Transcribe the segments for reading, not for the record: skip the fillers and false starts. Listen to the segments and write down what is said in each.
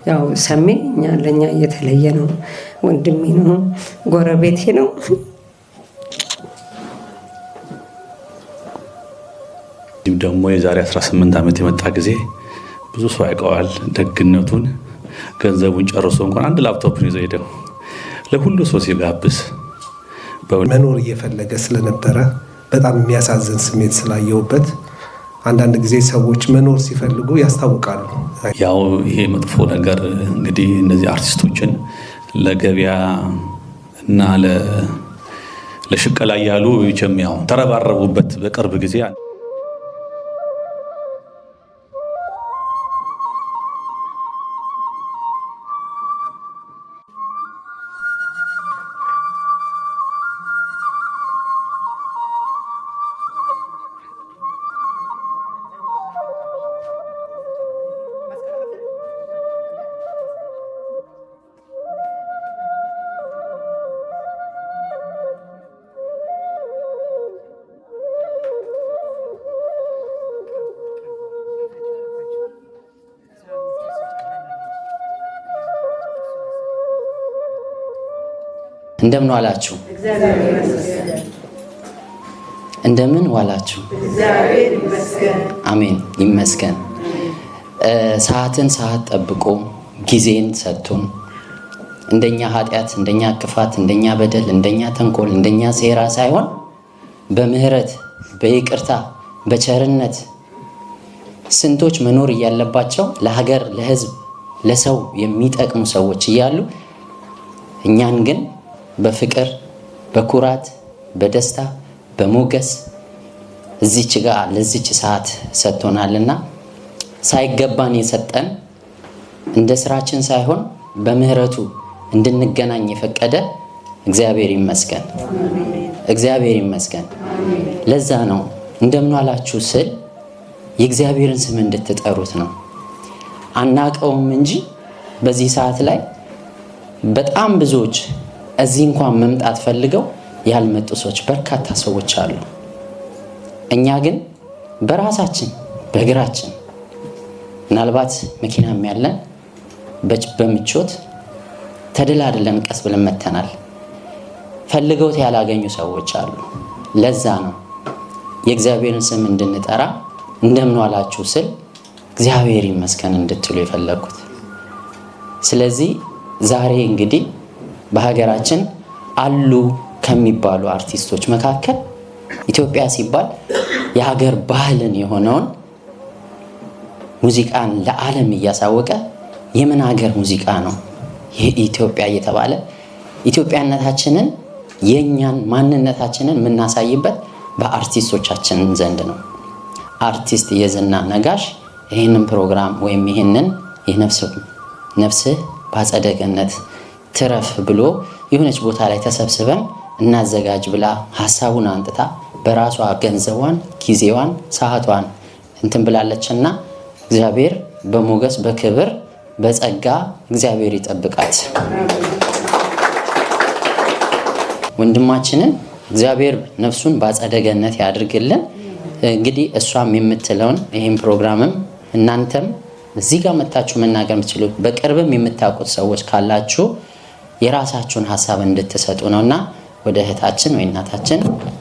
ያው ሰሜ እኛ ለኛ የተለየ ነው። ወንድሜ ነው፣ ጎረቤቴ ነው። ደግሞ የዛሬ 18 ዓመት የመጣ ጊዜ ብዙ ሰው ያውቀዋል ደግነቱን። ገንዘቡን ጨርሶ እንኳን አንድ ላፕቶፕ ይዞ ሄደው ለሁሉ ሰው ሲጋብዝ መኖር እየፈለገ ስለነበረ በጣም የሚያሳዝን ስሜት ስላየውበት አንዳንድ ጊዜ ሰዎች መኖር ሲፈልጉ ያስታውቃሉ። ያው ይሄ መጥፎ ነገር እንግዲህ እነዚህ አርቲስቶችን ለገበያ እና ለሽቀላ ያሉ ይጀምያው ተረባረቡበት በቅርብ ጊዜ። እንደምን ዋላችሁ? እንደምን ዋላችሁ? አሜን ይመስገን። ሰዓት ጠብቆ ጊዜን ሰጥቶን እንደኛ ኃጢአት፣ እንደኛ ክፋት፣ እንደኛ በደል፣ እንደኛ ተንኮል፣ እንደኛ ሴራ ሳይሆን በምህረት በይቅርታ በቸርነት ስንቶች መኖር እያለባቸው ለሀገር ለሕዝብ ለሰው የሚጠቅሙ ሰዎች እያሉ እኛን ግን በፍቅር በኩራት በደስታ በሞገስ እዚች ጋር ለዚች ሰዓት ሰጥቶናልና ሳይገባን የሰጠን እንደ ስራችን ሳይሆን በምህረቱ እንድንገናኝ የፈቀደ እግዚአብሔር ይመስገን። እግዚአብሔር ይመስገን። ለዛ ነው እንደምን ዋላችሁ ስል የእግዚአብሔርን ስም እንድትጠሩት ነው። አናቀውም እንጂ በዚህ ሰዓት ላይ በጣም ብዙዎች እዚህ እንኳን መምጣት ፈልገው ያልመጡ ሰዎች በርካታ ሰዎች አሉ። እኛ ግን በራሳችን በእግራችን ምናልባት መኪናም ያለን በምቾት ተደላድለን ቀስ ብለን መተናል። ፈልገውት ያላገኙ ሰዎች አሉ። ለዛ ነው የእግዚአብሔርን ስም እንድንጠራ እንደምን ዋላችሁ ስል እግዚአብሔር ይመስገን እንድትሉ የፈለኩት። ስለዚህ ዛሬ እንግዲህ በሀገራችን አሉ ከሚባሉ አርቲስቶች መካከል ኢትዮጵያ ሲባል የሀገር ባህልን የሆነውን ሙዚቃን ለዓለም እያሳወቀ የምን ሀገር ሙዚቃ ነው ኢትዮጵያ እየተባለ ኢትዮጵያነታችንን የኛን ማንነታችንን የምናሳይበት በአርቲስቶቻችን ዘንድ ነው። አርቲስት የዝና ነጋሽ ይህንን ፕሮግራም ወይም ይህንን ነፍስህ በአጸደ ገነት ትረፍ ብሎ የሆነች ቦታ ላይ ተሰብስበን እናዘጋጅ ብላ ሐሳቡን አንጥታ በራሷ ገንዘቧን ጊዜዋን ሰዓቷን እንትን ብላለችና እግዚአብሔር በሞገስ በክብር በጸጋ እግዚአብሔር ይጠብቃት። ወንድማችንን እግዚአብሔር ነፍሱን በአጸደ ገነት ያድርግልን። እንግዲህ እሷም የምትለውን ይሄን ፕሮግራምም እናንተም እዚህ ጋር መጣችሁ መናገር የምትችሉ በቅርብም የምታውቁት ሰዎች ካላችሁ የራሳችሁን ሐሳብ እንድትሰጡ ነውና ወደ እህታችን ወይ እናታችን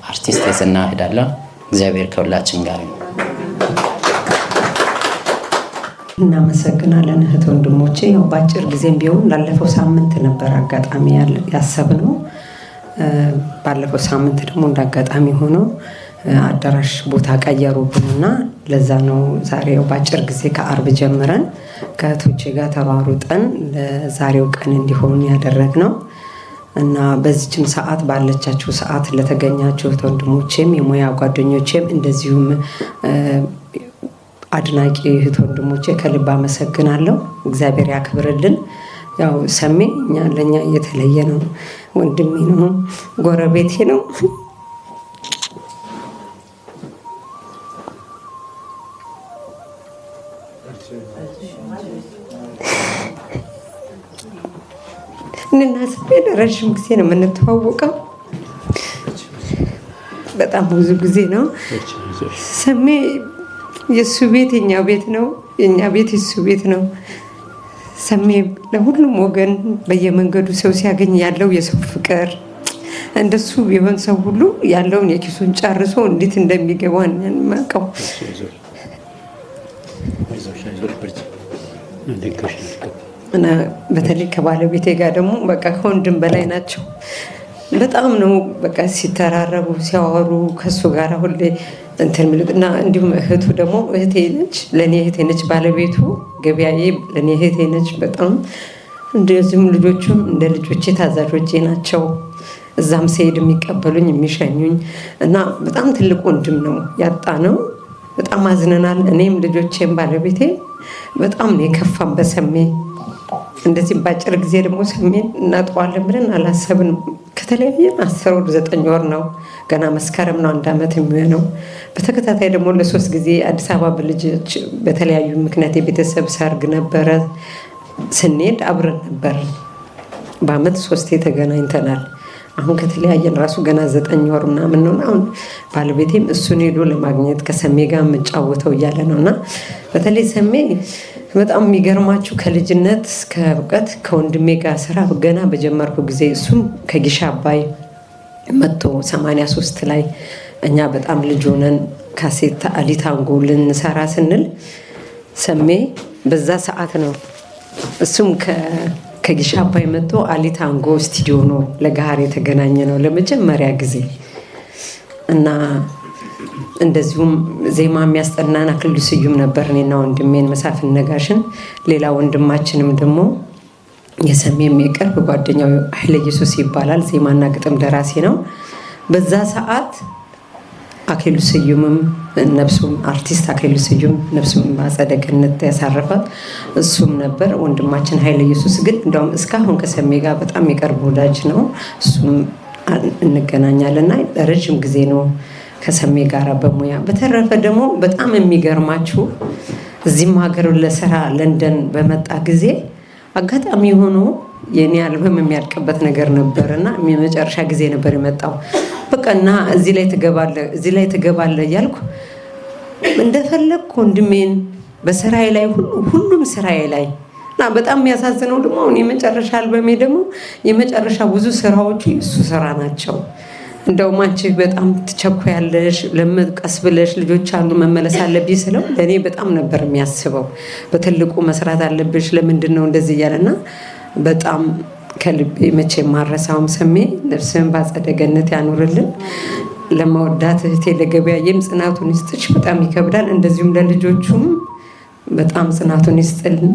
አርቲስት የዝና እሄዳለሁ። እግዚአብሔር ከሁላችን ጋር ይሁን። እናመሰግናለን እህት ወንድሞቼ። ያው ባጭር ጊዜም ቢሆን ላለፈው ሳምንት ነበር አጋጣሚ ያሰብነው። ባለፈው ሳምንት ደግሞ እንዳጋጣሚ ሆኖ አዳራሽ ቦታ ቀየሩብንና ለዛ ነው ዛሬው ባጭር ጊዜ ከአርብ ጀምረን ከእህቶቼ ጋር ተሯሩጠን ለዛሬው ቀን እንዲሆን ያደረግነው እና በዚህም ሰዓት ባለቻችሁ ሰዓት ለተገኛችሁ ወንድሞቼም የሙያ ጓደኞቼም እንደዚሁም አድናቂ እህት ወንድሞቼ ከልብ አመሰግናለሁ። እግዚአብሔር ያክብርልን። ያው ሰሜ እኛ ለኛ የተለየ ነው። ወንድሜ ነው፣ ጎረቤቴ ነው። እና ሰሜ ለረጅም ጊዜ ነው የምንተዋወቀው። በጣም ብዙ ጊዜ ነው። ሰሜ የሱ ቤት የኛ ቤት ነው፣ የኛ ቤት የሱ ቤት ነው። ሰሜ ለሁሉም ወገን በየመንገዱ ሰው ሲያገኝ ያለው የሰው ፍቅር እንደሱ ቢሆን ሰው ሁሉ ያለውን የኪሱን ጨርሶ እንዴት እንደሚገባው እንማቀው። እና በተለይ ከባለቤቴ ጋር ደግሞ በቃ ከወንድም በላይ ናቸው። በጣም ነው በቃ ሲተራረቡ ሲያወሩ ከሱ ጋር ሁሌ እንትን የሚሉት እና እንዲሁም እህቱ ደግሞ እህቴ ነች፣ ለእኔ እህቴ ነች። ባለቤቱ ገበያዬ ለእኔ እህቴ ነች በጣም። እንደዚሁም ልጆቹም እንደ ልጆቼ ታዛዦቼ ናቸው። እዛም ሲሄድ የሚቀበሉኝ የሚሸኙኝ እና በጣም ትልቅ ወንድም ነው ያጣ ነው። በጣም አዝነናል። እኔም ልጆቼም ባለቤቴ በጣም ነው የከፋም በሰሜ። እንደዚህ በአጭር ጊዜ ደግሞ ሰሜን እናጠዋለን ብለን አላሰብንም። ከተለያየን 10 ወር 9 ወር ነው። ገና መስከረም ነው 1 ዓመት የሚሆነው። በተከታታይ ደግሞ ለ3 ጊዜ አዲስ አበባ በልጆች በተለያዩ ምክንያት የቤተሰብ ሰርግ ነበረ። ስንሄድ አብረን ነበር። በአመት 3 ተገናኝተናል። አሁን ከተለያየን ራሱ ገና 9 ወር ምናምን ነው። አሁን ባለቤቴም እሱን ሄዶ ለማግኘት ከሰሜ ጋር የምጫወተው እያለ ነው። እና በተለይ ሰሜ በጣም የሚገርማችሁ ከልጅነት እስከ እውቀት ከወንድሜ ጋር ስራ ገና በጀመርኩ ጊዜ እሱም ከጊሻ አባይ መጥቶ 83 ላይ እኛ በጣም ልጅ ሆነን ካሴት አሊታንጎ ልንሰራ ስንል ሰሜ በዛ ሰዓት ነው እሱም ከጊሻ አባይ መጥቶ አሊታንጎ ስቱዲዮ ነው ለጋር የተገናኘ ነው ለመጀመሪያ ጊዜ። እና እንደዚሁም ዜማ የሚያስጠናን አክሊሉ ስዩም ነበር፣ እኔና ወንድሜን መሳፍን ነጋሽን። ሌላ ወንድማችንም ደግሞ የሰሜም የቅርብ ጓደኛው ኃይለ ኢየሱስ ይባላል፣ ዜማና ግጥም ደራሲ ነው። በዛ ሰዓት አክሊሉ ስዩምም ነፍሱም አርቲስት አክሊሉ ስዩም ነፍሱም በአጸደ ገነት ያሳረፋት እሱም ነበር። ወንድማችን ኃይለ ኢየሱስ ግን እንደውም እስካሁን ከሰሜ ጋር በጣም የቅርብ ወዳጅ ነው። እሱም እንገናኛለንና ረጅም ጊዜ ነው ከሰሜ ጋር በሙያ። በተረፈ ደግሞ በጣም የሚገርማችሁ እዚህም ሀገር ለስራ ለንደን በመጣ ጊዜ አጋጣሚ ሆኖ የኔ አልበም የሚያልቅበት ነገር ነበርና የመጨረሻ ጊዜ ነበር የመጣው። በቃ እና እዚህ ላይ ትገባለህ እያልኩ እንደፈለግኩ ወንድሜን በስራዬ ላይ ሁሉም ስራዬ ላይ እና በጣም የሚያሳዝነው ደግሞ አሁን የመጨረሻ አልበሜ ደግሞ የመጨረሻ ብዙ ስራዎቹ የእሱ ስራ ናቸው። እንደውም አንቺ በጣም ትቸኩያለሽ፣ ቀስ ብለሽ ልጆች አሉ መመለስ አለብኝ ስለው ለእኔ በጣም ነበር የሚያስበው። በትልቁ መስራት አለብሽ ለምንድን ነው እንደዚህ እያለና በጣም ከልቤ መቼ ማረሳውም ሰሜ ነፍስን በአጸደ ገነት ያኑርልን። ለመወዳት እህቴ ለገበያዬም ጽናቱን ይስጥሽ። በጣም ይከብዳል። እንደዚሁም ለልጆቹም በጣም ጽናቱን ይስጥልን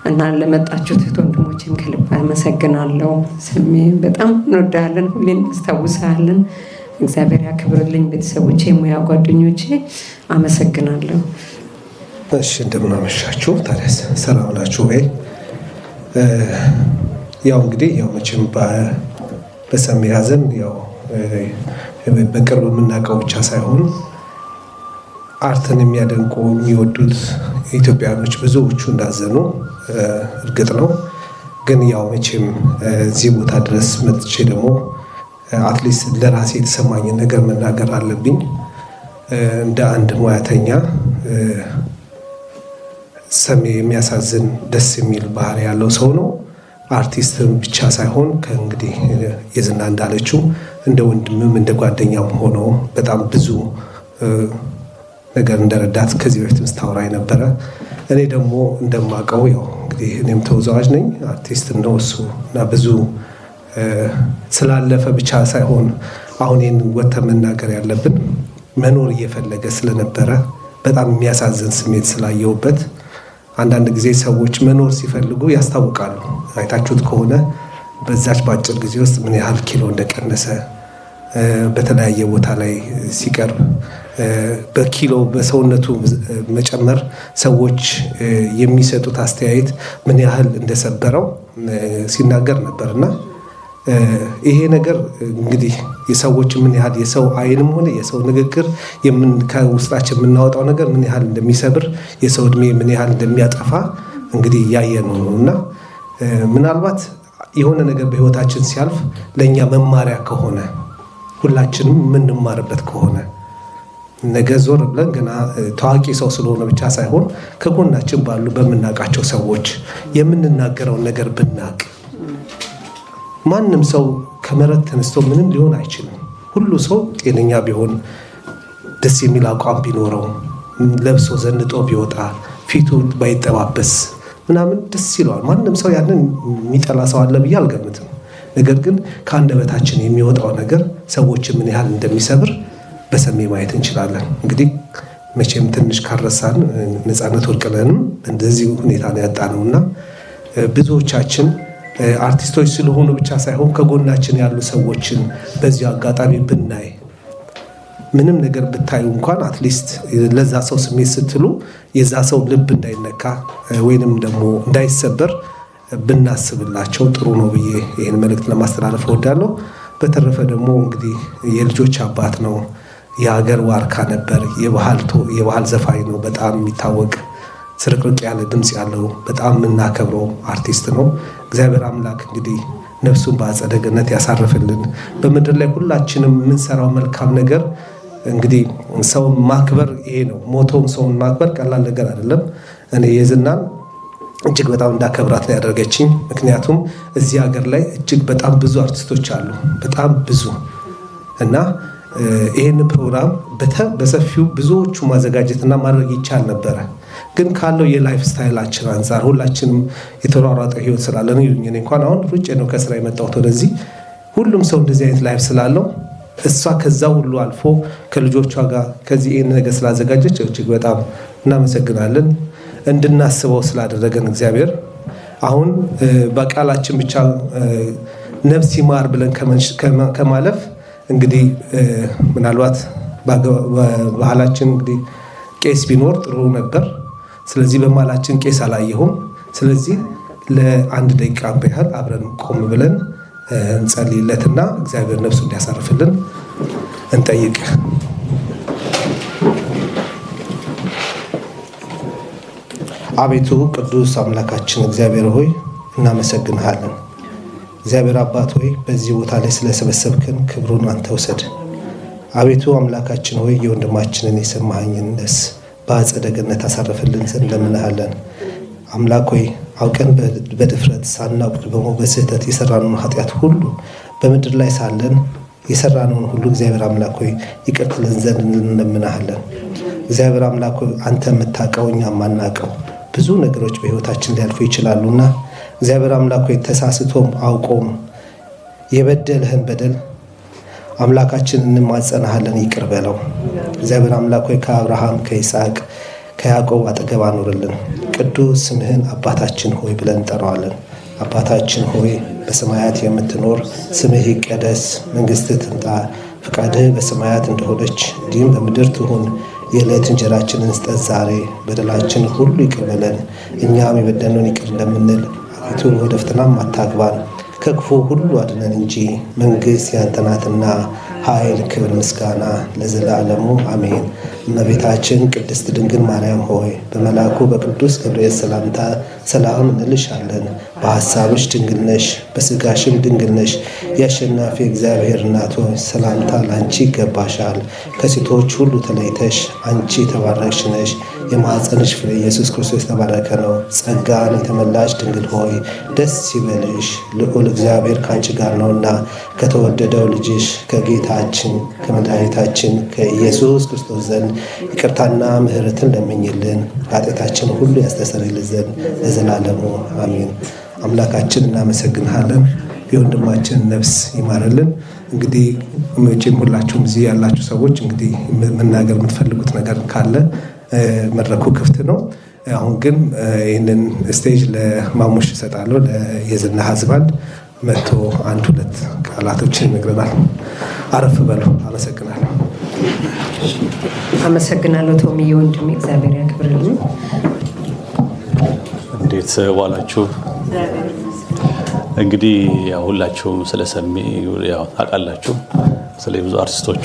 እና ለመጣችሁት እህት ወንድሞቼም ከልብ አመሰግናለሁ። ሰሜ በጣም እንወዳለን፣ ሁሌም እናስታውሳለን። እግዚአብሔር ያክብርልኝ። ቤተሰቦቼ፣ ሙያ ጓደኞቼ አመሰግናለሁ። እሺ፣ እንደምን አመሻችሁ። ታዲያስ ሰላም ናችሁ ወይ? ያው እንግዲህ ያው መቼም በሰሜ ሐዘን ያው በቅርብ የምናውቀው ብቻ ሳይሆን አርትን የሚያደንቁ የሚወዱት ኢትዮጵያኖች ብዙዎቹ እንዳዘኑ እርግጥ ነው። ግን ያው መቼም እዚህ ቦታ ድረስ መጥቼ ደግሞ አትሊስት ለራሴ የተሰማኝን ነገር መናገር አለብኝ። እንደ አንድ ሙያተኛ ሰሜ የሚያሳዝን ደስ የሚል ባህሪ ያለው ሰው ነው። አርቲስትም ብቻ ሳይሆን ከእንግዲህ የዝና እንዳለችው እንደ ወንድምም እንደ ጓደኛም ሆኖ በጣም ብዙ ነገር እንደረዳት ከዚህ በፊትም ስታወራኝ ነበረ። እኔ ደግሞ እንደማውቀው ያው እንግዲህ እኔም ተወዛዋዥ ነኝ፣ አርቲስትም ነው እሱ እና ብዙ ስላለፈ ብቻ ሳይሆን አሁን ይህን ወጥተን መናገር ያለብን መኖር እየፈለገ ስለነበረ በጣም የሚያሳዝን ስሜት ስላየውበት። አንዳንድ ጊዜ ሰዎች መኖር ሲፈልጉ ያስታውቃሉ። አይታችሁት ከሆነ በዛች በአጭር ጊዜ ውስጥ ምን ያህል ኪሎ እንደቀነሰ በተለያየ ቦታ ላይ ሲቀርብ በኪሎ በሰውነቱ መጨመር ሰዎች የሚሰጡት አስተያየት ምን ያህል እንደሰበረው ሲናገር ነበርና ይሄ ነገር እንግዲህ የሰዎች ምን ያህል የሰው አይንም ሆነ የሰው ንግግር ከውስጣችን የምናወጣው ነገር ምን ያህል እንደሚሰብር የሰው እድሜ ምን ያህል እንደሚያጠፋ እንግዲህ እያየነው ነው። እና ምናልባት የሆነ ነገር በህይወታችን ሲያልፍ ለእኛ መማሪያ ከሆነ ሁላችንም የምንማርበት ከሆነ ነገ ዞር ብለን ገና ታዋቂ ሰው ስለሆነ ብቻ ሳይሆን ከጎናችን ባሉ በምናውቃቸው ሰዎች የምንናገረውን ነገር ብናቅ። ማንም ሰው ከመሬት ተነስቶ ምንም ሊሆን አይችልም። ሁሉ ሰው ጤነኛ ቢሆን፣ ደስ የሚል አቋም ቢኖረው፣ ለብሶ ዘንጦ ቢወጣ፣ ፊቱ ባይጠባበስ ምናምን ደስ ይለዋል። ማንም ሰው ያንን የሚጠላ ሰው አለ ብዬ አልገምትም። ነገር ግን ከአንደበታችን የሚወጣው ነገር ሰዎችን ምን ያህል እንደሚሰብር በሰሜ ማየት እንችላለን። እንግዲህ መቼም ትንሽ ካረሳን ነፃነት ወርቅነህንም እንደዚህ ሁኔታ ነው ያጣነው እና ብዙዎቻችን አርቲስቶች ስለሆኑ ብቻ ሳይሆን ከጎናችን ያሉ ሰዎችን በዚህ አጋጣሚ ብናይ፣ ምንም ነገር ብታዩ እንኳን አትሊስት ለዛ ሰው ስሜት ስትሉ የዛ ሰው ልብ እንዳይነካ ወይንም ደግሞ እንዳይሰበር ብናስብላቸው ጥሩ ነው ብዬ ይህን መልእክት ለማስተላለፍ እወዳለሁ። በተረፈ ደግሞ እንግዲህ የልጆች አባት ነው፣ የሀገር ዋርካ ነበር፣ የባህል ዘፋኝ ነው፣ በጣም የሚታወቅ ስርቅርቅ ያለ ድምፅ ያለው በጣም የምናከብረው አርቲስት ነው። እግዚአብሔር አምላክ እንግዲህ ነፍሱን በአጸደ ገነት ያሳርፍልን። በምድር ላይ ሁላችንም የምንሰራው መልካም ነገር እንግዲህ ሰውን ማክበር ይሄ ነው። ሞቶም ሰውን ማክበር ቀላል ነገር አይደለም። እኔ የዝናን እጅግ በጣም እንዳከብራት ነው ያደረገችኝ። ምክንያቱም እዚህ ሀገር ላይ እጅግ በጣም ብዙ አርቲስቶች አሉ፣ በጣም ብዙ እና ይህን ፕሮግራም በሰፊው ብዙዎቹ ማዘጋጀትና ማድረግ ይቻል ነበረ። ግን ካለው የላይፍ ስታይላችን አንጻር ሁላችንም የተሯሯጠ ህይወት ስላለን እኔ እንኳን አሁን ሩጬ ነው ከስራ የመጣሁት ወደዚህ። ሁሉም ሰው እንደዚህ አይነት ላይፍ ስላለው እሷ ከዛ ሁሉ አልፎ ከልጆቿ ጋር ከዚህ ይህን ነገር ስላዘጋጀች እጅግ በጣም እናመሰግናለን። እንድናስበው ስላደረገን እግዚአብሔር አሁን በቃላችን ብቻ ነፍስ ይማር ብለን ከማለፍ እንግዲህ ምናልባት ባህላችን እንግዲህ ቄስ ቢኖር ጥሩ ነበር። ስለዚህ በማላችን ቄስ አላየሁም። ስለዚህ ለአንድ ደቂቃ ያህል አብረን ቆም ብለን እንጸልይለትና እግዚአብሔር ነፍሱ እንዲያሳርፍልን እንጠይቅ። አቤቱ ቅዱስ አምላካችን እግዚአብሔር ሆይ እናመሰግንሃለን። እግዚአብሔር አባት ሆይ በዚህ ቦታ ላይ ስለሰበሰብከን ክብሩን አንተ ውሰድ። አቤቱ አምላካችን ሆይ የወንድማችንን የሰማኸኝን ነፍስ በአጸደ ገነት አሳርፍልን ዘንድ እንለምንሃለን። አምላክ ሆይ አውቀን በድፍረት ሳናውቅ ደግሞ በስህተት የሰራነውን ኃጢአት ሁሉ በምድር ላይ ሳለን የሰራነውን ሁሉ እግዚአብሔር አምላክ ሆይ ይቅር ትለን ዘንድ እንለምንሃለን። እግዚአብሔር አምላክ ሆይ አንተ የምታውቀው እኛ የማናውቀው ብዙ ነገሮች በሕይወታችን ሊያልፉ ይችላሉና እግዚአብሔር አምላክ ሆይ ተሳስቶም አውቆም የበደልህን በደል አምላካችን እንማጸናሃለን፣ ይቅር በለው። እግዚአብሔር አምላክ ሆይ ከአብርሃም ከይስሐቅ ከያዕቆብ አጠገብ አኑርልን። ቅዱስ ስምህን አባታችን ሆይ ብለን እንጠራዋለን። አባታችን ሆይ በሰማያት የምትኖር ስምህ ይቀደስ፣ መንግሥትህ ትምጣ፣ ፈቃድህ በሰማያት እንደሆነች እንዲሁም በምድር ትሁን። የዕለት እንጀራችንን ስጠን ዛሬ፣ በደላችን ሁሉ ይቅር በለን እኛም የበደልነውን ይቅር እንደምንል፣ አቤቱ ወደ ፈተናም አታግባን ከክፉ ሁሉ አድነን እንጂ መንግሥት ያንተ ናትና ኃይል፣ ክብር፣ ምስጋና ለዘላለሙ አሜን። እመቤታችን ቅድስት ድንግል ማርያም ሆይ በመልአኩ በቅዱስ ገብርኤል ሰላምታ ሰላም እንልሻለን። በሐሳብሽ ድንግል ነሽ፣ በሥጋሽም ድንግል ነሽ። የአሸናፊ እግዚአብሔር እናት ሆይ ሰላምታ ለአንቺ ይገባሻል። ከሴቶች ሁሉ ተለይተሽ አንቺ የተባረክሽ ነሽ። የማኅፀንሽ ፍሬ ኢየሱስ ክርስቶስ የተባረከ ነው። ጸጋን የተመላሽ ድንግል ሆይ ደስ ይበልሽ፣ ልዑል እግዚአብሔር ከአንቺ ጋር ነውና ከተወደደው ልጅሽ ከጌታችን ከመድኃኒታችን ከኢየሱስ ክርስቶስ ዘንድ ይቅርታና ምሕረትን ለምኝልን ኃጢአታችን ሁሉ ያስተሰርይልን ዘንድ ለዘላለሙ አሜን። አምላካችን እናመሰግንሃለን። የወንድማችን ነፍስ ይማርልን። እንግዲህ መቼም ሁላችሁም እዚህ ያላችሁ ሰዎች እንግዲህ መናገር የምትፈልጉት ነገር ካለ መድረኩ ክፍት ነው። አሁን ግን ይህንን ስቴጅ ለማሙሽ እሰጣለሁ። የዝና ሀዝባንድ መጥቶ አንድ ሁለት ቃላቶችን ይነግረናል። አረፍ በሉ። አመሰግናለሁ። አመሰግናለሁ ቶሚዬ ወንድሜ፣ እግዚአብሔር ያክብርልኝ። እንዴት ዋላችሁ? እንግዲህ ያው ሁላችሁም ስለሰሚ ያው ታውቃላችሁ፣ ስለ ብዙ አርቲስቶቹ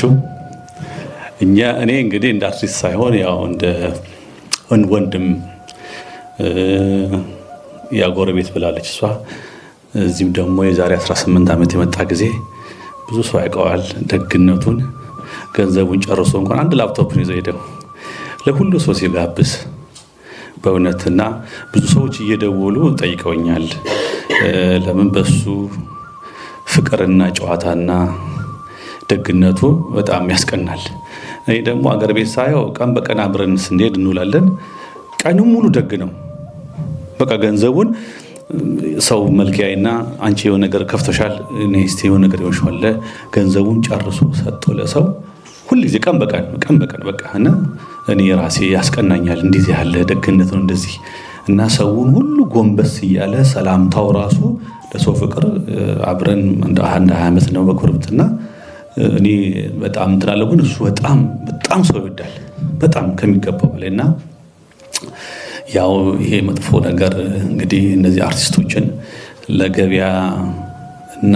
እኔ እንግዲህ እንደ አርቲስት ሳይሆን ያው እንደ ወንድም ያጎረቤት ብላለች እሷ። እዚህም ደግሞ የዛሬ 18 ዓመት የመጣ ጊዜ ብዙ ሰው ያውቀዋል ደግነቱን፣ ገንዘቡን ጨርሶ እንኳን አንድ ላፕቶፕ ይዞ ሄደው ለሁሉ ሰው ሲጋብዝ በእውነትና ብዙ ሰዎች እየደወሉ ጠይቀውኛል። ለምን በሱ ፍቅርና ጨዋታና ደግነቱ በጣም ያስቀናል። እኔ ደግሞ አገር ቤት ሳየው ቀን በቀን አብረን ስንሄድ እንውላለን። ቀኑን ሙሉ ደግ ነው። በቃ ገንዘቡን ሰው መልኪያይና አንቺ የሆነ ነገር ከፍተሻል፣ እኔ እስቲ የሆነ ነገር ይሆንሻል፣ ገንዘቡን ጨርሶ ሰጥቶ ለሰው ሁልጊዜ ቀን በቀን በቃ እና እኔ ራሴ ያስቀናኛል። እንዴት ያለ ደግነት ነው እንደዚህ እና ሰውን ሁሉ ጎንበስ እያለ ሰላምታው ራሱ ለሰው ፍቅር አብረን እንደ 20 ዓመት ነው በጉርብትና እኔ በጣም እንትላለሁ። ግን እሱ በጣም ሰው ይወዳል በጣም ከሚገባው በላይና ያው ይሄ መጥፎ ነገር እንግዲህ እነዚህ አርቲስቶችን ለገበያ እና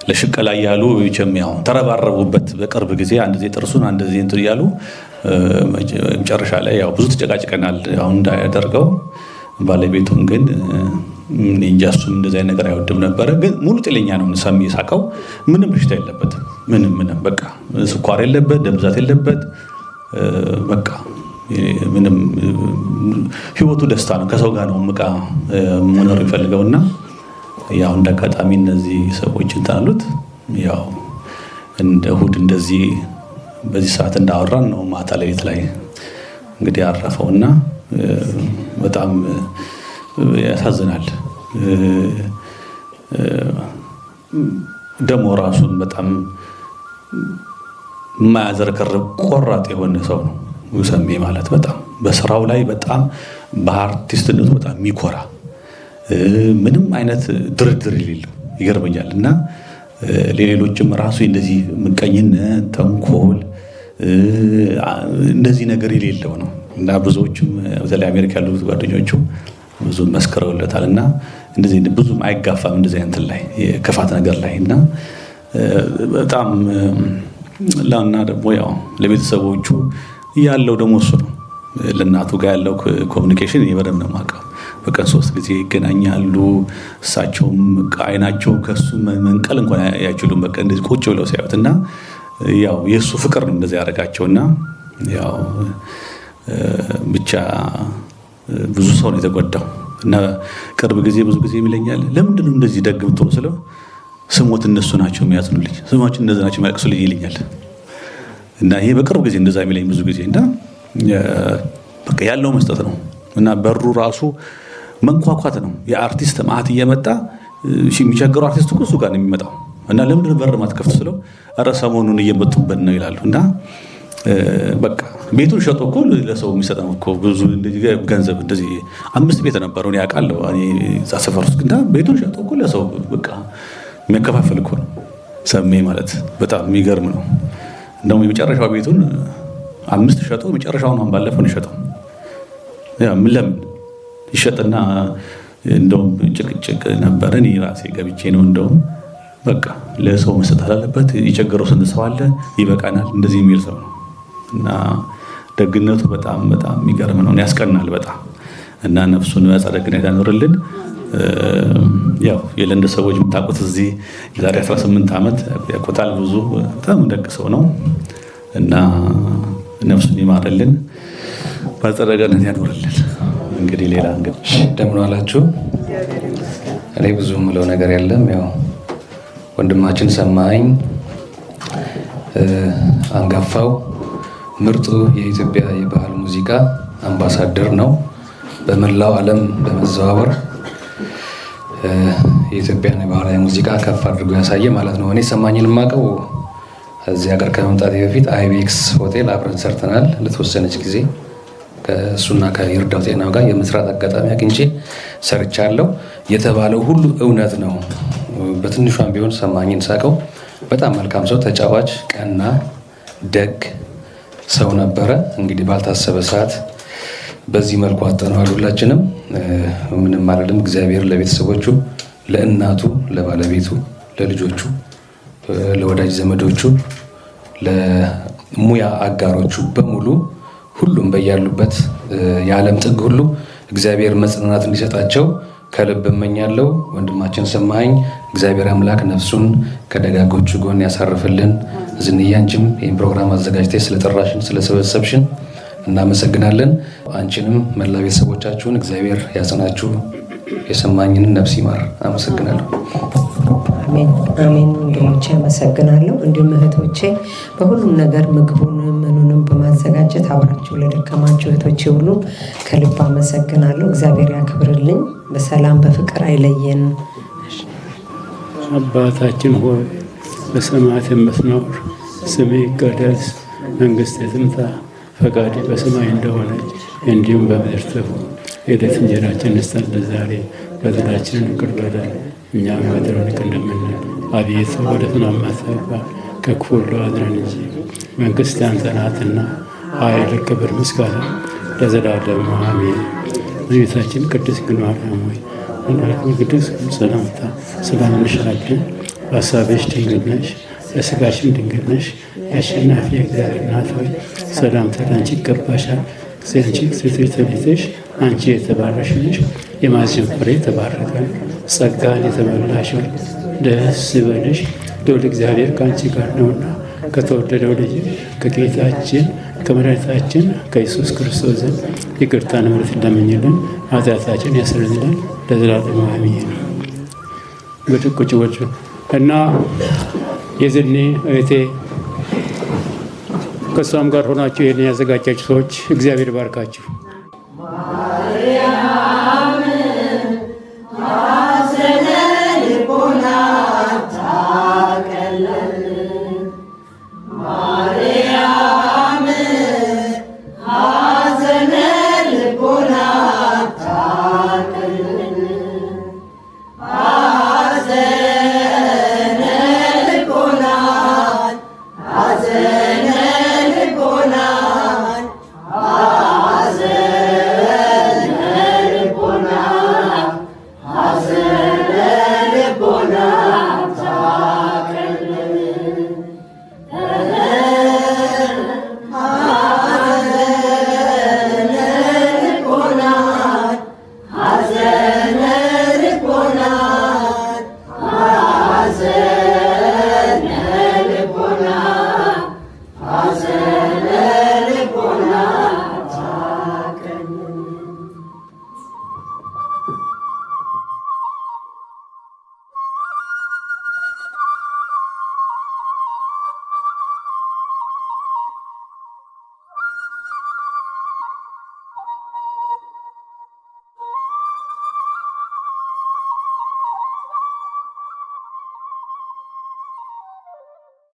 ለሽቀላ ያሉ ይጀምያው ተረባረቡበት። በቅርብ ጊዜ አንድ ጊዜ ጥርሱን አንድ ጊዜ እንትን ያሉ መጨረሻ ላይ ያው ብዙ ተጨቃጭቀናል። አሁን እንዳያደርገው ባለቤቱን ግን እንጃሱም እንደዚህ አይነት ነገር አይወድም ነበር። ግን ሙሉ ጤለኛ ነው። ሰሚ ሳቀው ምንም በሽታ የለበትም። ምንም በቃ ስኳር የለበት፣ ደም ብዛት የለበት። በቃ ምንም ህይወቱ ደስታ ነው። ከሰው ጋር ነው ምቃ መኖር ይፈልገውና ያው እንደአጋጣሚ እነዚህ ሰዎች እንታሉት ያው እንደ እሑድ እንደዚህ በዚህ ሰዓት እንዳወራን ነው ማታ ሌሊት ላይ እንግዲህ አረፈውና በጣም ያሳዝናል። ደሞ ራሱን በጣም የማያዘረከርክ ቆራጥ የሆነ ሰው ነው ሰሜ ማለት። በጣም በስራው ላይ በጣም በአርቲስትነቱ በጣም የሚኮራ ምንም አይነት ድርድር የሌለው ይገርመኛል። እና ለሌሎችም ራሱ እንደዚህ ምቀኝነት፣ ተንኮል እንደዚህ ነገር የሌለው ነው እና ብዙዎችም በተለይ አሜሪካ ያሉት ጓደኞቹ ብዙ መስክረውለታል። እና እንደዚህ ብዙም አይጋፋም እንደዚህ አይነት ላይ የክፋት ነገር ላይ እና በጣም ለና ደግሞ ያው ለቤተሰቦቹ ያለው ደግሞ እሱ ነው። ለእናቱ ጋር ያለው ኮሚኒኬሽን በደንብ ነው የማውቀው። በቀን 3 ጊዜ ይገናኛሉ። እሳቸውም አይናቸው ከሱ መንቀል እንኳን አይችሉም። በቃ እንደዚህ ቁጭ ብለው ሲያዩት እና ያው የእሱ ፍቅር ነው እንደዚህ ያደርጋቸውና ያው ብቻ ብዙ ሰው ነው የተጎዳው። እና ቅርብ ጊዜ ብዙ ጊዜ ይለኛል ለምንድን ነው እንደዚህ ደግ ብትሆኑ ስለው ስሞት እነሱ ናቸው የሚያዝኑልኝ፣ ስማችን እንደዛ ናቸው የሚያለቅሱልኝ ይለኛል። እና ይሄ በቅርብ ጊዜ እንደዛ የሚለኝ ብዙ ጊዜ እና በቃ ያለው መስጠት ነው። እና በሩ ራሱ መንኳኳት ነው። የአርቲስት ማዕት እየመጣ የሚቸገረው አርቲስት እኮ እሱ ጋር ነው የሚመጣው። እና ለምንድን ነው በር ማትከፍት ስለው ኧረ ሰሞኑን እየመጡበት ነው ይላሉ። እና በቃ ቤቱን ሸጦ እኮ ለሰው የሚሰጠው እኮ ብዙ ገንዘብ እንደዚህ 5 ቤት ነበረው እኔ አውቃለሁ። እኔ እዛ ሰፈር ውስጥ እና ቤቱን ሸጦ እኮ ለሰው በቃ የሚያከፋፍል እኮ ነው ሰሜ ማለት። በጣም የሚገርም ነው። እንደውም የመጨረሻው ቤቱን 5 ሸጦ መጨረሻውን አሁን ባለፈው ነው የሸጠው። ያ ምን ለምን ይሸጥና እንደውም ጭቅጭቅ ነበረ። እኔ ራሴ ገብቼ ነው እንደውም በቃ ለሰው መስጠት አለበት፣ የቸገረው ስንት ሰው አለ፣ ይበቃናል እንደዚህ የሚል ሰው ነው። እና ደግነቱ በጣም የሚገርም ነው፣ ያስቀናል በጣም። እና ነፍሱን በአጸደ ገነት ያኖርልን። ያው የለንደን ሰዎች የምታውቁት እዚህ የዛሬ 18 ዓመት ያውቁታል። ብዙ በጣም ደግ ሰው ነው እና ነፍሱን ይማርልን፣ በአጸደ ገነት ያኖርልን። እንግዲህ ሌላ እንደምን ዋላችሁ። እኔ ብዙ የምለው ነገር የለም። ያው ወንድማችን ሰማኸኝ አንጋፋው ምርጡ የኢትዮጵያ የባህል ሙዚቃ አምባሳደር ነው። በመላው ዓለም በመዘዋወር የኢትዮጵያን የባህላዊ ሙዚቃ ከፍ አድርጎ ያሳየ ማለት ነው። እኔ ሰማኝን የማውቀው እዚህ ሀገር ከመምጣቴ በፊት አይቤክስ ሆቴል አብረን ሰርተናል ለተወሰነች ጊዜ። ከእሱና ከይርዳው ጤናው ጋር የመስራት አጋጣሚ አግኝቼ ሰርቻለሁ። የተባለው ሁሉ እውነት ነው። በትንሿም ቢሆን ሰማኝን ሳቀው በጣም መልካም ሰው፣ ተጫዋች፣ ቀና፣ ደግ ሰው ነበረ። እንግዲህ ባልታሰበ ሰዓት በዚህ መልኩ አጠነዋል። ሁላችንም ምንም አይደለም። እግዚአብሔር ለቤተሰቦቹ፣ ለእናቱ፣ ለባለቤቱ፣ ለልጆቹ፣ ለወዳጅ ዘመዶቹ፣ ለሙያ አጋሮቹ በሙሉ ሁሉም በያሉበት የዓለም ጥግ ሁሉ እግዚአብሔር መጽናናት እንዲሰጣቸው ከልብ እመኛለሁ። ወንድማችን ሰማኸኝ እግዚአብሔር አምላክ ነፍሱን ከደጋጎቹ ጎን ያሳርፍልን። ዝንዬ አንቺም ይህን ፕሮግራም አዘጋጅተሽ ስለጠራሽን ስለሰበሰብሽን እናመሰግናለን። አንቺንም መላ ቤተሰቦቻችሁን እግዚአብሔር ያጽናችሁ። የሰማኝን ነፍስ ይማር። አመሰግናለሁ። አሜን አሜን። ወንድሞቼ አመሰግናለሁ። እንዲሁም እህቶቼ በሁሉም ነገር ምግቡንም ምኑንም በማዘጋጀት አብራችሁ ለደከማችሁ እህቶቼ ሁሉ ከልብ አመሰግናለሁ። እግዚአብሔር ያክብርልኝ። በሰላም በፍቅር አይለየን። አባታችን ሆይ በሰማያት የምትኖር ስምህ ይቀደስ፣ መንግሥትህ ትምጣ፣ ፈቃድህ በሰማይ እንደሆነች እንዲሁም በምድር ትሁን። የዕለት እንጀራችንን ስጠን ዛሬ፣ በደላችንን ይቅር በለን እኛም በደሉን ይቅር እንደምንል፣ አቤቱ ወደ ፈተና አታግባን ከክፉ ሁሉ አድነን እንጂ መንግሥት ያንተ ናትና ኃይል፣ ክብር፣ ምስጋና ለዘላለሙ አሜን። እመቤታችን ቅድስት ድንግል ማርያም ሆይ እናቱ ቅዱስ ሰላምታ ሰላም እንልሻለን። በሐሳብሽ ድንግል ነሽ፣ በሥጋሽም ድንግል ነሽ። የአሸናፊ እግዚአብሔር እናት ሆይ ሰላምታ ላንቺ ይገባሻል። ሴቶች ተለይተሽ አንቺ የተባረክሽ ነሽ፣ የማኅፀንሽ ፍሬ የተባረከ ነው። ጸጋን የተመላሽ ሆይ ደስ ይበልሽ፣ ልዑል እግዚአብሔር ከአንቺ ጋር ነውና ከተወደደው ልጅ ከጌታችን ከመድኃኒታችን ከኢየሱስ ክርስቶስ ዘንድ ይቅርታን ምሕረት እንደምኝልን ኃጢአታችን ያስርልን ለዘላለሙ አሜን። በጭቁጭ እና የዝኔ እህቴ ከእሷም ጋር ሆናችሁ ይህን ያዘጋጃችሁ ሰዎች እግዚአብሔር ባርካችሁ።